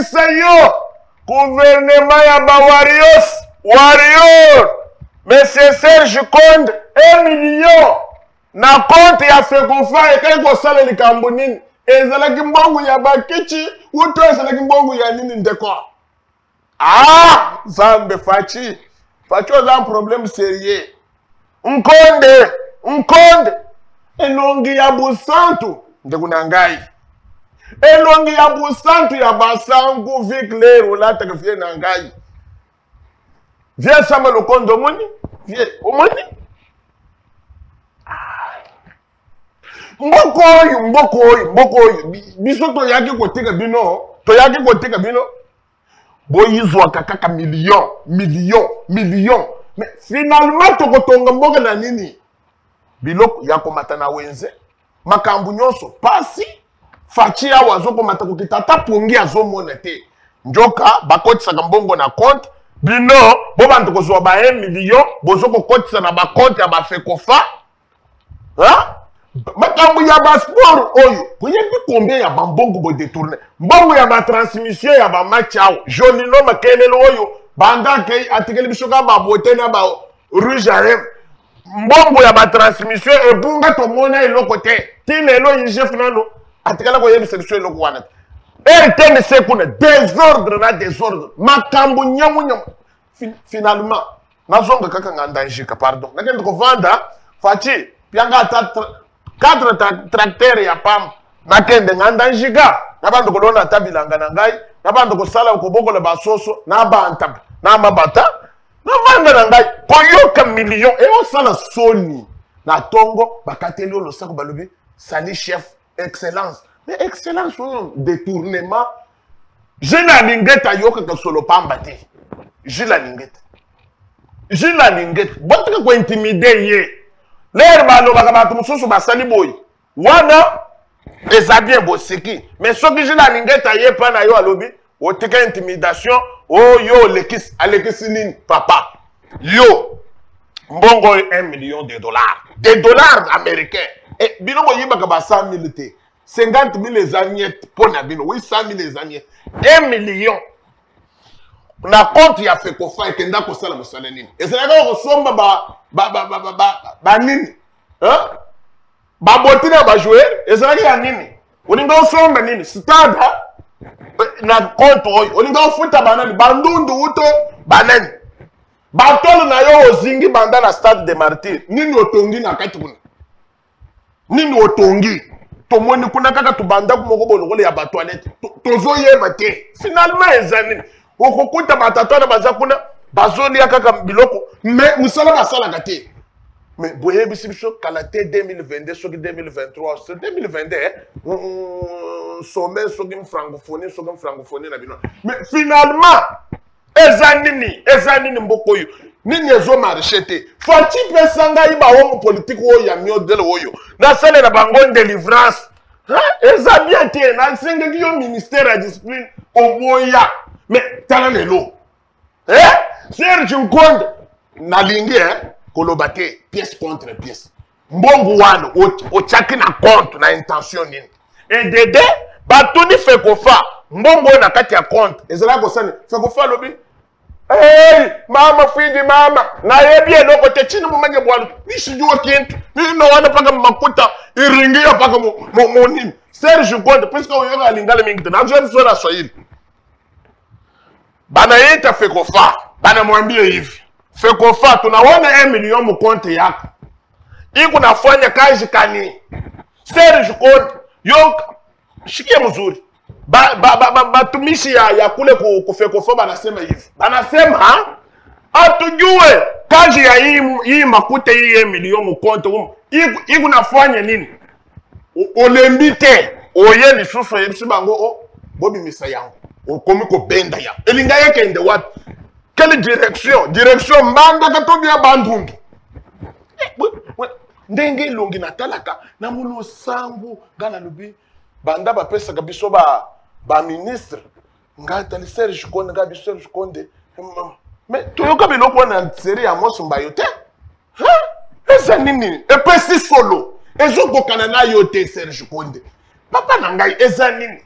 bongisa yo gouvernement ya ba warrior Monsieur Serge Konde 1 million na compte ya Fekofa ekai kosala likambo nini ezalaki mbongo ya bakichi uto ezalaki mbongo ya nini ndeko Zambe Fachi oza un problème sérieux Nkonde elongi ya busantu ndekuna ngai elongi ya busantu ya basangu Vicler olata ke vie na ngai vie sama lokondo moni vie omoni mboko oyo biso toyaki koteka bino boyizwa kaka million mais finalement tokotonga mboka na nini biloko ya komata na wenze makambu nyonso pasi Fachi awa azokomata kokita ata pongi azomona te njoka bakotisaka mbongo na compte bino bobanda kozwa ba 1 million bozokokotisa na bakonte ya bafekofa makambu ya basport oyo boyebi combien ya bambongo bodetourne mbongo ya batransmission ya bamatch awo jonino makelelo oyo banda ke atikeli biso ka babote na ba rouge à lèvres mbongo ya batransmission ebunga tomona eloko te tinelo yije finano atikala ko yebi solution eloko wana RTN sekuna désordre makambu nyamu finalement nazonga kaka ngandanjika pardon nakende ko vanda Fachi pianga ata 4 tracteurs ya pam nakende ngandanjika nabando kolona tabilanga na ngai nabando kosala kobokola basoso na banta na mabata na vanda na ngai koyoka million e osala soni na tongo bakateli lo sako balobi sali chef excellence mais excellence on détournement je na lingeta yoka ka solo pamba te je la lingeta botka ko intimider ye l'air balo bakabatu mususu basali boy wana eza bien boseki mais soki je la lingeta ye pa na yo alobi otika intimidation yo alekisi nini papa yo mbongo 1 million de dollars américains et bino boyibaka ba 100 000 te 50 000 les agnettes pour na bino oui 100 000 les agnettes 1 million na compte ya Fekofa ekenda kosala mosala nini ezalaka kosomba ba nini ba botina ba joueur ezalaka ya nini olinga osomba nini stade na compte oyo olinga ofuta banani bandundu uto banani batolo na yo ozingi banda na stade de martyrs nini otongi na kati kuna nini otongi tomoni kuna kaka tubanda kumoko bolokole ya ba toilette tozoyeba te finalement ezanini okokuta batatwana baza kuna bazoli ya kaka biloko mais musala basala kate mais boye biso kala te 2022 soki 2023 c'est 2022 sommet soki francophonie na bino mais finalement ezanini mboko yo nini ezo marché te Fachi pesanga iba homo politique oyo ya miodele oyo na sale na bango délivrance eza bien te na sengi yo ministère ya discipline oboya mais tala lelo Serge Konde na lingi koloba te pièce contre pièce mbongo wana ochaki na compte na intention nini et dede batuni Fekofa mbongo na kati ya compte ezala ko sani Fekofa lobi hey mama fidi mama na yebi eloko te chini mumange bwalo nisijua kintu nino wana paka makuta iringi ya paka mo nini Serge Konde puisque oyoka lingala mingi na njo mso na Swahili banaita Fekofa banamwambia hivi Fekofa tunaona 1 million mu compte yako iko nafanya kazi kani Serge Konde yo shikie mzuri batumishi ya kule ku Fekofa banasema hivi banasema atujue kazi ya hii makuta hii 1 million mu compte iko nafanya nini olembite oye lisusu yebisibango bobi misa yangu okomi ko benda ya elinga yake ende wapi quelle direction mbanda katobi ya bandundu ndenge longi natalaka na mulo sangu ngana lubi banda ba pesa kabiso ba ministre ngata li Serge Konde ngabi Serge Konde mais toyoka biloko na série ya Mosumba yote eza nini epesi solo ezokokana na yote Serge Konde papa na ngai eza nini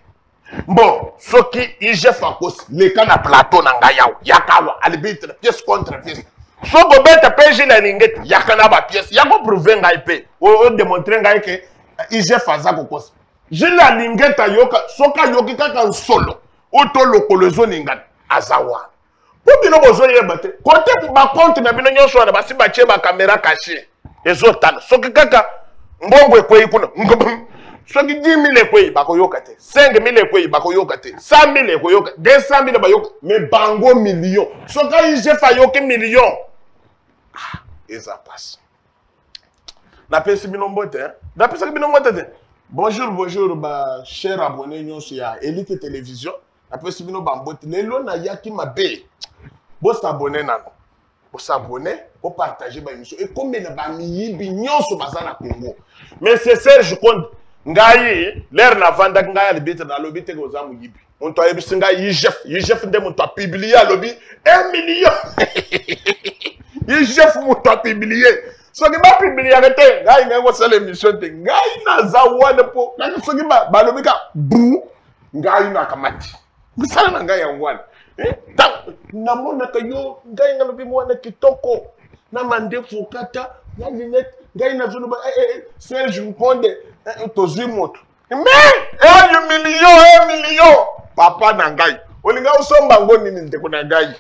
Bon, ce qui IGF a cause, les cas na plateau n'angayao, yakawa, arbitre, pièce contre pièce. So go beta peji la linget, yakana ba pièce, yako prouver ngai pe, o démontrer ngai que IGF a za cause. Je la lingeta yoka, soka yoki kaka solo, auto lokolozo ningat, azawa. Pour bino bozo yebate, côté ba compte na bino nyonso na basi ba tie ba caméra cachée. Ezotana, soki kaka mbongo ekwe kuna, soki 10 000 ekwe bakoyoka te, 5 000 ekwe bakoyoka te, 100 000 ekoyoka, 200 000 bayoka, mais bango million. Soki IGF ayoki million. Ah, eza passe. Na pesi bino mbote, hein? Na pesi bino mbote te. Bonjour, bonjour, ba cher abonné nyonso ya Elite Télévision. Na pesi bino ba mbote. Lelo na yaki mabe. Bo s'abonner nano. Bo s'abonner, bo partager ba émission. Et comme na ba miyibi nyonso baza na Congo. Mais c'est Serge Konde. Ngai, l'air na vanda ngai alibite na lobby te goza muyibi. On to yebisi ngai IGF nde mon to publier à lobby 1 million. IGF mon to publier. So ki ba publier arrêté, ngai ngai ko sala émission te. Ngai na za wana po. Na so ki ba lobby ka bu ngai na kamati. Misala na ngai ya ngwana. Na mona kayo ngai na lobby mwana kitoko. Na mandefu kata, na linette, ngai na zulu ba Serge Konde. Tozui moto. Mais 1 million. Papa nangai. Olinga usomba ngoni ndeko nangai.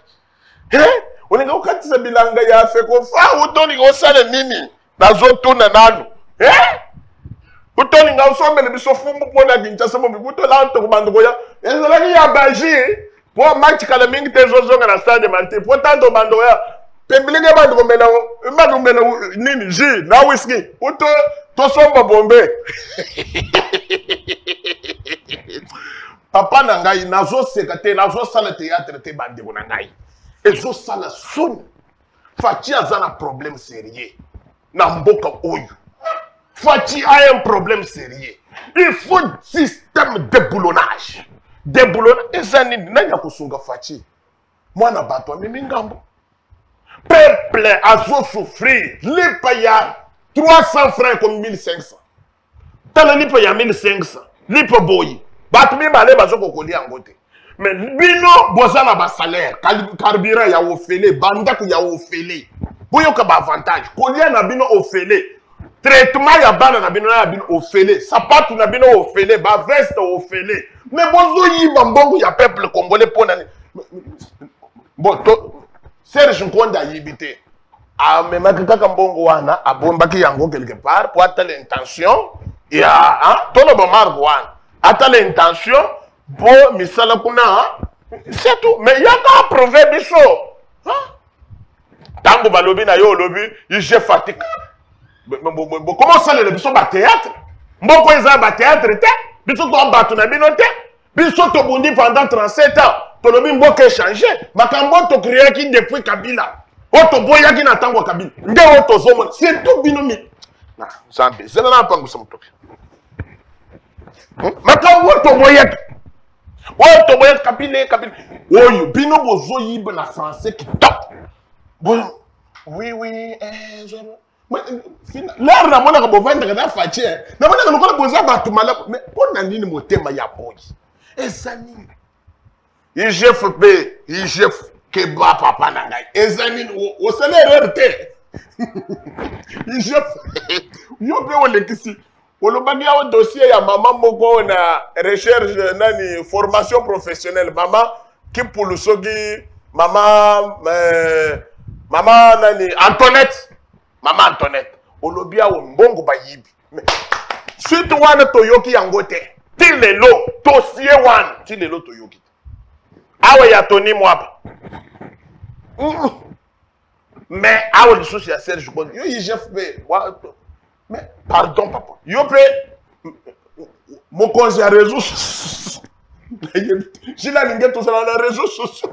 Olinga ukatisa bilanga ya feko fa utoni ngosale nini? Nazotuna nanu. Utoni ngosombe le bisofumbu pona kinchasa mo bibuto la to kubando ya. Ezalaki ya baji. Po match kala mingi tezozonga na stade Martin. Po tanto bando ya. Pembilinge bando komela nini ji na whisky. Uto tosomba bombe. Papa nangai nazo sekate nazo sala théâtre te bande ko nangai. Ezo sala son. Fati azana problème sérieux. Na mboka oyo. Fati a un problème sérieux. Il faut un système de boulonnage. Déboulonnage. Ezani nanya kusunga Fati. Mwana bato mimi ngambo. Peuple azo souffrir. Lipa ya 300 francs comme 1500. Tala lipa ya 1500. Lipa boyi. Batumi bale bazo kokoli angote. Mais bino bozana ba salaire, carburant ya ofele, bandaku ya ofele. Boyo ka ba avantage. Kolia na bino ofele. Traitement ya bana na bino na bino ofele. Sapatu na bino ofele, ba veste ofele. Mais bozo yiba mbongo ya peuple congolais pona. Bon to Serge Konde yibite. A memaki kaka mbongo wana abombaki yango quelque part pour atteindre l'intention ya tolo bomargo wana. Atteindre l'intention pour misala kuna c'est tout. Mais yaka prouver biso. Tango balobi na yo lobi, je fatigue. Comment ça le biso ba théâtre? Mboko eza ba théâtre te? Biso to batu na bino te? Biso to bondi pendant 37 ans. To lobi mboka échanger. Makambo to créer ki depuis Kabila. Oto boya ki na tango Kabila. Nde oto zomo. C'est tout binomi. Na, zambe. Zela na pangu samutoki. Makambo to boya ki. Oto boya Kabila. Oyo, bino bozo yibe na français ki top. Bon, oui, l'air na mona ka bovanda ka fachi. Na mona ka lokola boza batu mala. Mais pona nini motema ya boyi. Ezani. IGF keba papa nangai. Ezani o salaire te. IGF. Yo pe ole kisi. Olobagi ya dossier ya mama moko na recherche nani formation professionnelle mama Kipulusogi mama nani Antoinette. Mama Antoinette. Olobia o mbongo bayibi. Suite wana toyoki yango te. Tilelo dossier wana. Tilelo toyoki. Awe ya Tony Mwaba. Mais awe le souci à Serge Konde. Yo IGF mais pardon papa. Yo pe mon conseil à réseau. J'ai la ligne tout ça dans les réseaux sociaux.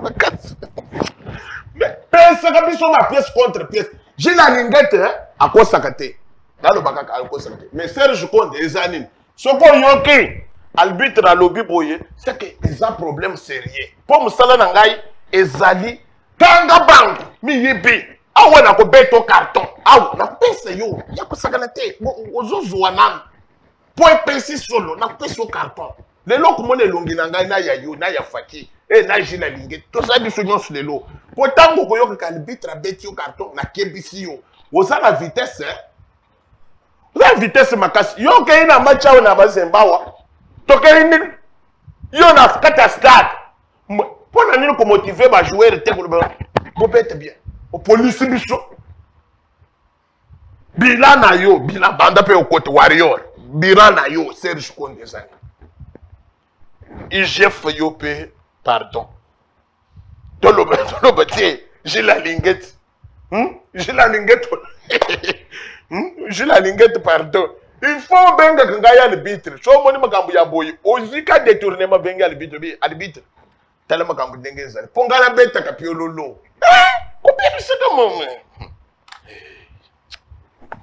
Mais ça ka biso ma pièce contre pièce. J'ai la ligne à quoi ça kate. Dans le bakaka à quoi ça kate. Mais Serge Konde ezanine. Ce qu'on yoki arbitre à lobby boye, c'est que ils ont un problème sérieux. Pour me saler nangai, ezali tanga bank mi yibi. Awa na ko beto carton. Awa na pesa yo. Ya ko sagalate. Ozozo wanan. Point pensi solo na pesa carton. lelo komona elongi na ngai na ya yo na ya faki na jina linge to ça biso nyonso lelo potango koyoka arbitre abeti yo carton na kebisi yo oza na vitesse la vitesse makasi yo ke na match awo na bazembawa to ke ni yo na kata stade pona nini ko motiver ba joueur te ko bete bien o police biso bila na yo bila banda pe o côté warrior bila na yo Serge Konde zani IGF yo pe pardon to lo bete j'ai la linguette j'ai la linguette j'ai la linguette pardon il faut benga ngaya arbitre so moni makambo ya boyi ozika détourner ma benga arbitre tala makambo ndenge zali pongala beta kapiololo combien c'est de moment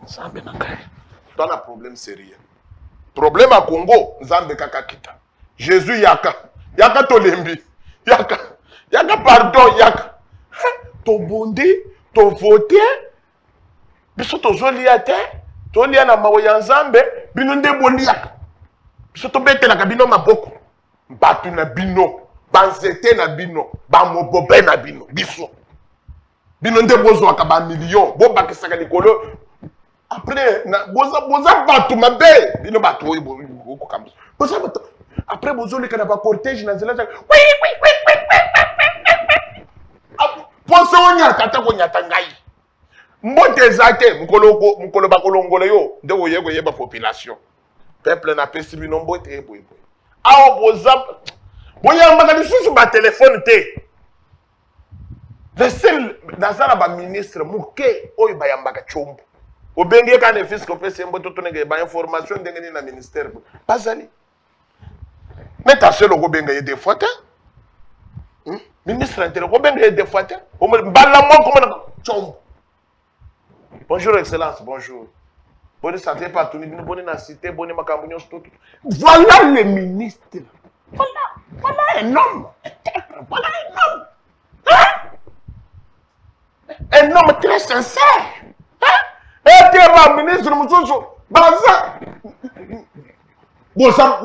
Nzambe na ngai to na problème sérieux problème à Congo Nzambe kaka kita Jésus yaka tolembi yaka pardon yaka to bondi to voter biso tozolia te tolia na mawo ya Nzambe bino nde bolia biso tobetelaka bino maboko batu na bino banzete na bino bamobobe na bino biso bino nde bozwaka ba million bobakisaka likolo après na boza batu mabe bino batu oyo bokokambo boza batu après bozoleka na ba cortège na zela oui poso onyata ta konyata ngai mbote zate mukolo bakolongolo yo nde oyeko yeba population peuple na pesi bino mbote boy awo boza boyamba bisusu ba téléphone te le seul nazala ba ministre muke oyo bayambaka chombo obenge ka ne fisco pesi mboto tonenge ba information ndenge ni na ministère bazali mais ta seul go benga des fois te ministre intérieur go benga des fois te o mbala moko na chombo. Bonjour, Excellence, bonjour. Bonne santé partout, bonne cité, bonne macambignon, tout. Voilà le ministre. Voilà un homme. Voilà un homme. Hein? Un homme très sincère. Hein? Et tu es ministre, monsieur, Baza. Bon, ça.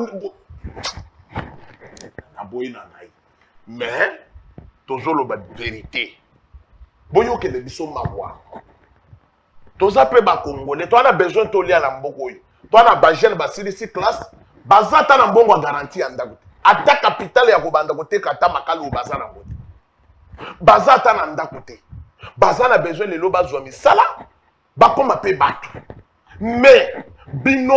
Mais, toujours la vérité. Bon, il y a des bisous ma voix. Toza pe ba Congolais, toi on a besoin de tolia na mboko yo. Toi na ba jeune ba silisi classe, bazata na mbongo garantie andako. Ata capital ya ko banda kote kata makalo baza na ngote. Bazata na ndako te. Baza na besoin lelo bazwa misala, ba koma pe batu. Mais bino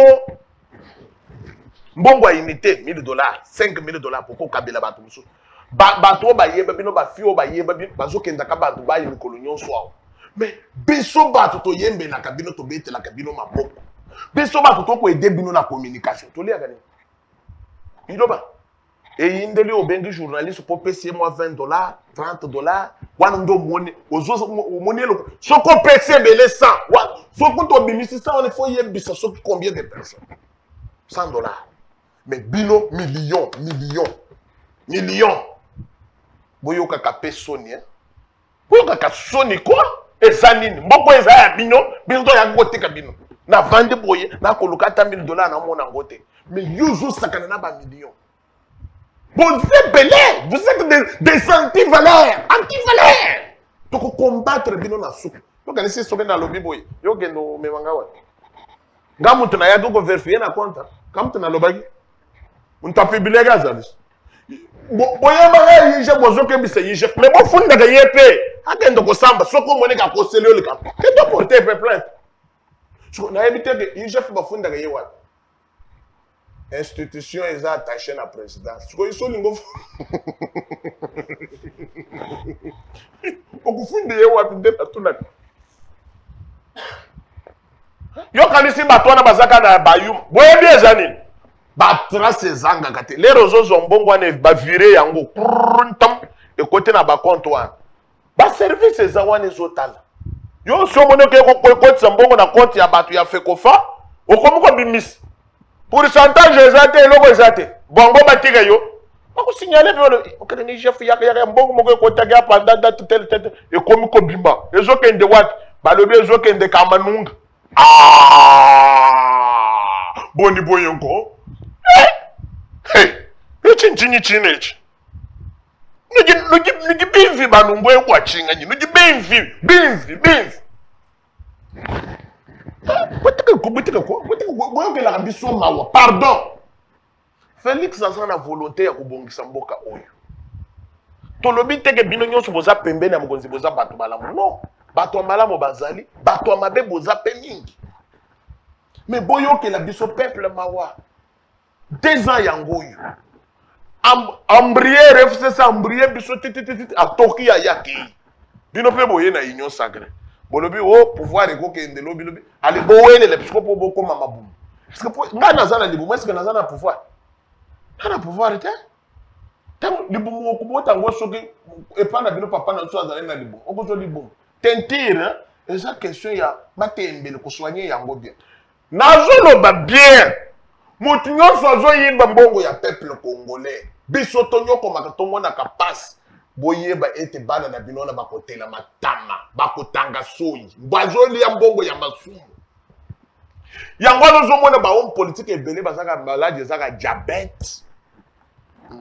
mbongo ya unité $1000, $5000 pour ko kabela batu musu. Bato ba yeba bino ba fio ba yeba bino bazokenda ka batu ba yimi kolonyon so. Mais biso bato to yembe na kabino to bete la kabino maboko. Biso bato to ko aider bino na communication. To lia gani. Iloba. Et indeli obengi journaliste pour payer moi $20, $30. Wana ndo moni ozo moni lo. Soko payer belé 100. Wa soko to bimisi 100 on faut yebisa soko combien de personnes. $100. Mais bino millions. Boyoka ka pesoni hein. Boyoka ka soni quoi? Ezanini mboko eza ya bino biso ya ngote ka bino na vendre boye na koluka ta $1000 na mona ngote mais yuzu sakana na ba millions vous êtes belé vous êtes des anti-valeurs donc combattre bino na soupe donc quand c'est sobe na lobby boye yo gendo memanga wa ngamu tuna ya doko vérifier na compte comme tuna lobaki on t'a publié gazalis boye ba yije bozo ke bise yije mais bo funda ka yepe agendo ko samba soko moni ka ko selio le ka ke to porter plainte so na éviter que yije ba funda ka yewa institution est attachée à la présidence so iso lingo o funda yewa ndeta tuna yo kanisi batwana bazaka na bayum boye bien zanini ba trace zanga kate les réseaux zombongo ne ba virer yango tam et côté na ba compte wa ba service za wana ezotala yo so mono ke ko zombongo na compte ya batu ya fekofa okomuko bimis pourcentage ezate eloko ezate bongo batika yo bako signaler pe okene ni chef ya mbongo moko ko taga pendant date tel et komiko bimba ezokende wat balobi ezokende kamanunga boni boyonko hey Nuchi nchini chinechi. Nuki binvi banumbo kwa chinga nyi. Nuki binvi. Pardon. Félix aza na volonté ya kubongisa mboka oyo. Tolobi teke bino nyonso boza pembe na mokonzi boza bato malamu. Non. Bato malamu bazali, bato mabe boza pe mingi. Mais boyoke la biso peuple mawa. 2 ans yangoyo. Ambrier refse sa ambrier biso titi a toki ya yaki. Bino pe boye na union sacrée. Bolobi o pouvoir ekokende lobi lobi. Ali boyele le biso po boko mama boum. Parce que nga nazana libu, moi est-ce que nazana pouvoir? Nana pouvoir te? Tam libu mo ko botango soki e pa na bino papa na so azali na libu. Okozo libu. Tentire, eza question ya matembele ko soigner yango bien. Nazoloba bien. Mutu nyonso azoyeba mbongo ya peuple congolais. Biso tonyoko makatongo na kapasi. Boyeba ete bana na binona bakotela matama, bakotanga soyi. Bazoli ya mbongo ya masumu. Yango azomona ba homme politique ebele bazaka malade ezaka diabète,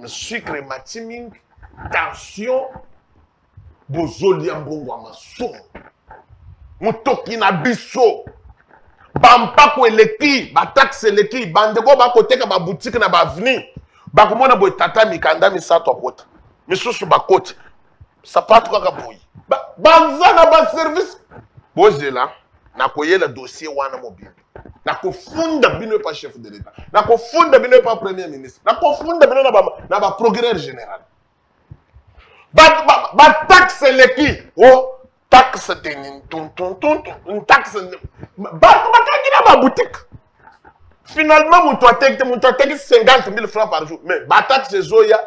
sucre matiming, tension. Bozoli ya mbongo ya masumu. Mutoki na biso. Bampako eleki, ba taxe eleki, bandeko bakoteka ba boutique na ba avenue. Bakomona boy tata mikanda misato akota. Misusu bakoti. Sapato kaka boy. Banzana ba service. Bozela na koyela dossier wana mobile. Na kofunda bino pa chef de l'État. Na kofunda bino pa premier ministre. Na kofunda bino na ba procureur général. Ba taxe eleki. Oh taxe tenin une taxe ba boutique. Finalement mon toit 50 000 francs par jour, mais ba taxe zoya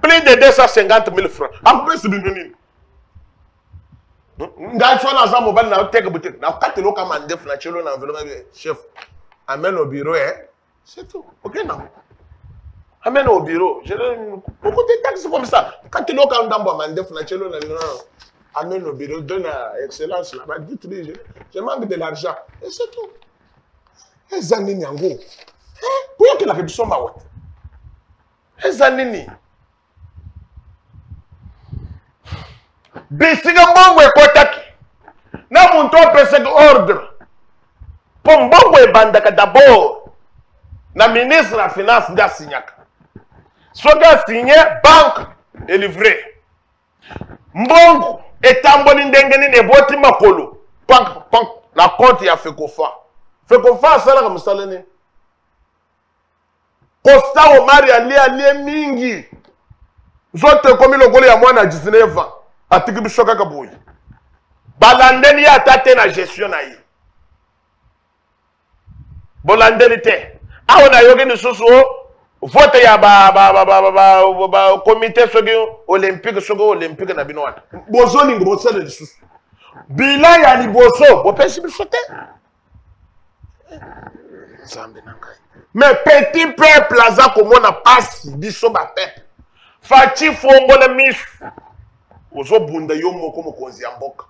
plus de 250 000 francs. En plus de venir nga so na za mobile na teke boutique na katelo ka mandef na chelo na enveloppe chef amène au bureau c'est tout. OK non. Amène au bureau, je beaucoup de taxes comme ça. Katelo ka ndambo mandef na chelo na amène au bureau, donne à excellence là-bas, dites-lui, je manque de l'argent. Et c'est tout. Et Zanini Yango. Pourquoi qu'il a fait son mawat? Et Zanini. Bisiga mbongo ekotaki. Na muntu opese ordre. Pour mbongo ebandaka d'abord. Na ministre la finance nda signaka. Soga signé, banque est livrée. Mbongo etamboli ndenge nini eboti makolo pank na compte ya Fekofa asala musala nini Costa Omar alie mingi zote komi lokolo ya mwana 19 ans atiki biso kaka boyi balandeli ya tate na gestion na ye bolandeli te awo na yoki ni susu vote ya comité olympique na bino wana bozolingo bosala lisusu bila ya liboso bopesi biso te nzambe na ngai mais petit peuple aza komona pasi biso bapeuple faci fongola misu ozobunda yo moko mokonzi ya mboka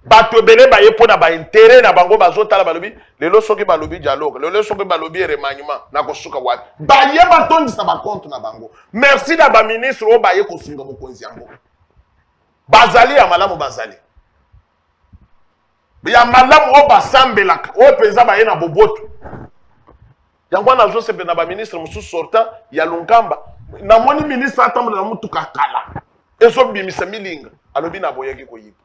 bato ebele baye mpona baintere na bango bazotala balobi lelo soki balobi dialogue lelo soki balobi remaniement na kosuka wapi baye batondisa bakonte na bango merci na baministre oyo baye kosunga mokonzi ya mboka bazali ya malamu bazali ya malamu oyo basambelaka oyo mpenza baye na boboto yango wana azosepe na baministre mosusu sortant ya Lunkamba namoni ministre atambola na mutuka kala ezobimisa milinga alobi na boyaki koyiba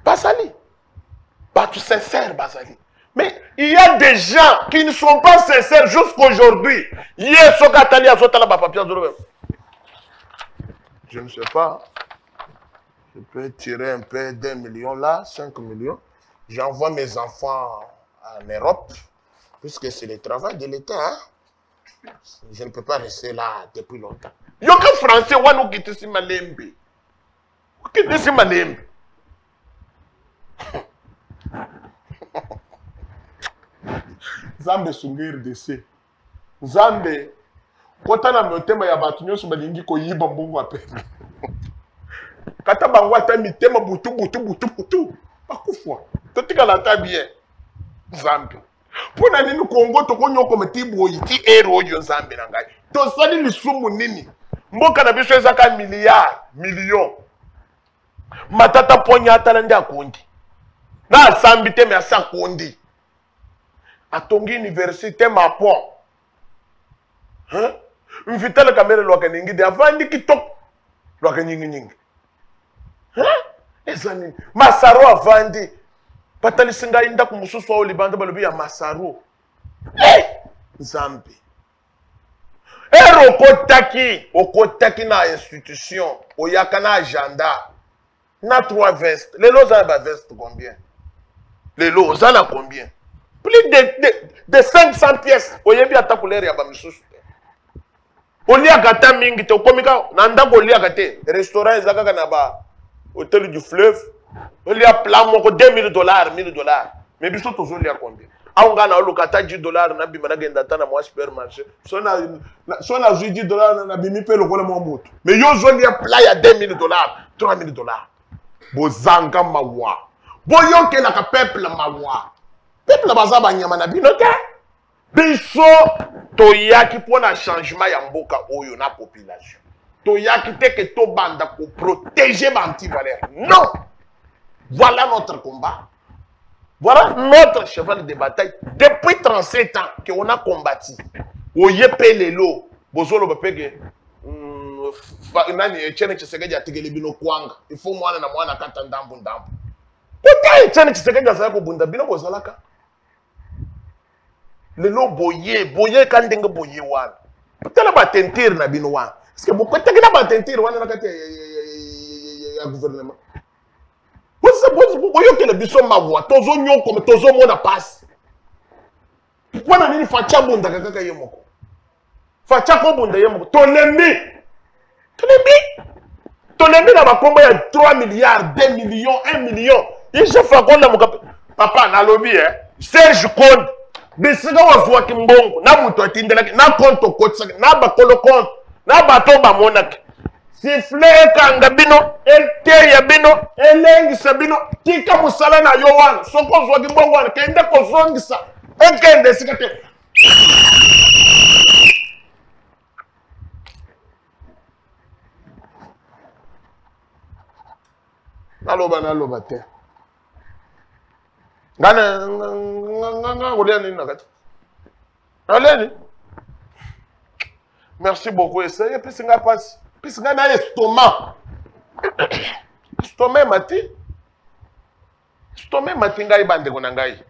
Basali. Batou sincère, Basali. Mais il y a des gens qui ne sont pas sincères jusqu'aujourd'hui. Hier, je ne sais pas. Je peux tirer un peu d'1 million là, 5 millions. J'envoie mes enfants en Europe, puisque c'est le travail de l'État. Hein? Je ne peux pas rester là depuis longtemps. Il y a qu'un Français qui est ici malembe. Qui est ici malembe. Nzambe sungir dese Nzambe kota na motema ya batu nyonso balingi koyiba mbongo ape kata bango ata mitema butu bakufwa totika la ta bien Nzambe Pour nani nous Congo to konyo comme ti boyi ti ero yo nzambe na ngai. To sali lisumu nini? Mboka na biso ezaka million. Matata ponya atalandi akondi. Na asambi te me asa kondi. Atongi université ma pont. Hein? Mvitala kamera lwaka ningi de avandi kitok. Lwaka nyingi. Hein? Ezani Masaro avandi. Patali singa inda kumususu wa olibanda balobi ya Masaro. Nzambi. Okotaki na institution, oyaka na agenda. Na 3 vestes. Lelo za ba veste combien? Lelo za na combien? Plus de 500 pièces. Oyebi ata couleur ya ba misusu. Olia gata mingi te okomika na ndako olia gate. Restaurant ezaka na ba hôtel du fleuve. Olia plat moko $2000, $1000. Mais biso tozo lia combien? Aunga na olokata $10 na bima na genda ta na mo supermarché. So na $10 na bimi pe lokola mo moto. Mais yo zo lia plat ya $2000, $3000. Bozanga mawa. Boyoke na ka peuple mawa. Peuple baza ba nyama na bino te. Biso toyaki pona changement ya mboka oyo na population. Toyaki te que to banda ko protéger ba anti-valeur. Non. Voilà notre combat. Voilà notre cheval de bataille. Depuis 37 ans qu'on a combattu. Oye pelelo. Bozolo bapege. Nani Etienne Tshisekedi atigeli bino kwanga. Il faut mwana na mwana kata ndambu. Pourquoi Etienne Tshisekedi azala ko bunda bino bozalaka? Lelo boye kandenge boye wana. Tela ba tentir na bino wana. Parce que beaucoup te na ba tentir wana na kati ya gouvernement. Boyo ke le biso mawa tozo nyoko me tozo mona passe. Wana nini facha bunda kaka yemoko. Facha ko bunda yemoko. Tolembi na bakomba ya 3 milliards, 2 millions, 1 million. Yeshe fakonda mukape. Papa na lobby Serge Konde. Bisiga wazwa kimbongo na muto atindela na konto kotsa na bakolo konto na bato ba monaki. Sifle kanga bino, elte ya bino, elengi sa bino, tika musala na yo wana, soko zwa kimbongo wana, kende kozongisa, ekende sikate. Naloba te. Ngana golia nini nakati. Allez. Merci beaucoup. Essayez puis singa passe. Puis singa na estomac. Estomac mati. Estomac mati ngai bande ko na ngai.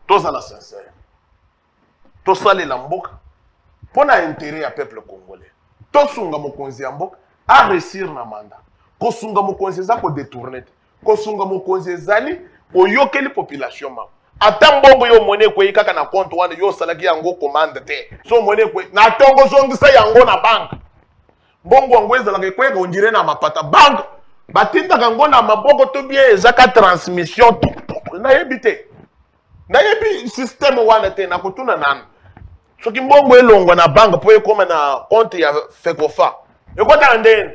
Toza la sincère. Tosale la mboka. Pona intérêt ya peuple congolais. Tosunga mokonzi ya mboka a réussir na mandat. Kosunga mokonzi za ko détourner. Kosunga mokonzi ezali oyokeli population ma. Ata mbongo yo mone kwe kaka na compte wana yo salaki yango commande te. So mone kwe na tongo zongisa yango na bank. Mbongo ngo ezalaka kwe ka ondire na mapata bank. Batinda kango na maboko to bien ezaka transmission na yebite. Na yebi système wana te na kutuna nana. Soki mbongo elongo na bank po ekoma na compte ya Fekofa. Ekota ndeni.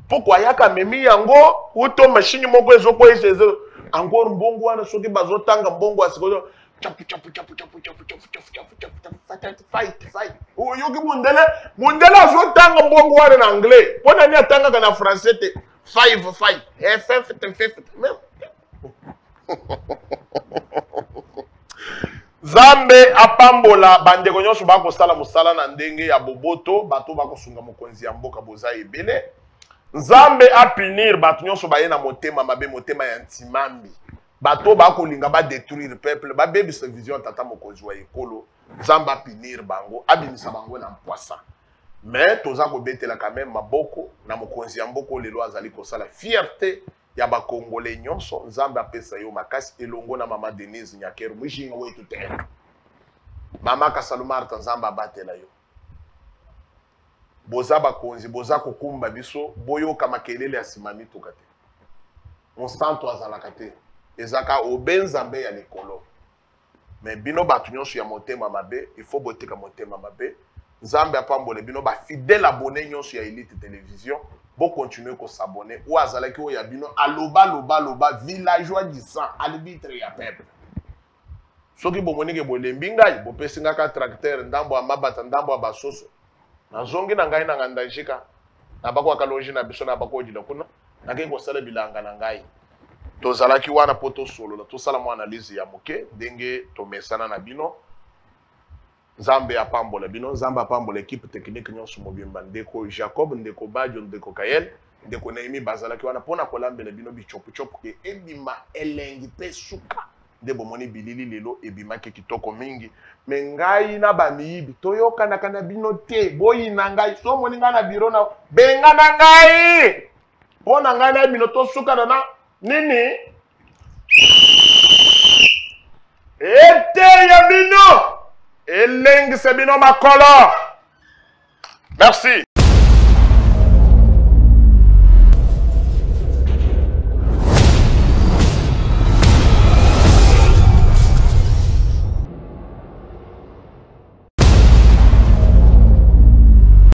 Pourquoi yaka memi yango uto machine moko ezoko ezo encore mbongo wana soki bazotanga mbongo asiko chapu fight yoki mundele azotanga mbongo wana na anglais pona ni atanga kana français te 5 ff même Zambe apambola bandeko nyonso bako sala musala na ndenge ya boboto bato bako sunga mokonzi ya mboka boza ebele Nzambe a punir bato nyonso baye na motema mabe motema ya ntimambi bato bako linga ba détruire peuple ba bebi sa vision tata mokonzi wa ekolo Nzambe a punir bango abimisa bango na mpwasa mais toza ko betela quand même maboko na mokonzi ya mboko lelo azali ko sala fierté ya ba congolais nyonso Nzambe apesa yo makasi elongo na mama Denise Nyakero mwishinga wetu te mama Kasalumar Nzambe abatela yo boza bakonzi boza kokumba biso boyoka makelele ya simami tokate monsanto azalaka te ezaka obenzambe ya likolo mais bino bato nyonso ya motema mabe il faut botika motema mabe Nzambe apambole bino ba fidèle abonné nyonso ya Elite Télévision Bon continuer ko s'abonner ou azalaki o ya bino aloba villageois du sang arbitre ya peuple soki bomoni ke bolembi ngai bopesi ngaka tracteur ndambo ya mabata ndambo ya basoso nazongi na ngai na ngandajika na bako akaloji na biso na bako odila kuna nakei kosala bilanga na ngai tozalaki wana po tosolola tosala mwa analyse ya moke ndenge tomesana na bino Nzambe apambola bino Nzambe apambola équipe technique nyonso mobimba ndeko Jacob ndeko Badio ndeko Kael ndeko Naimi bazalaki wana pona kolambela bino bichopu ke ebima elengi pe suka nde bomoni bilili lelo ebimaki kitoko mingi me ngai na bamiyibi toyokana kana bino te boyina ngai so moni ngai na biro na benga na ngai pona ngai na bino to suka na nini ete ya bino elengi se bino makolo merci.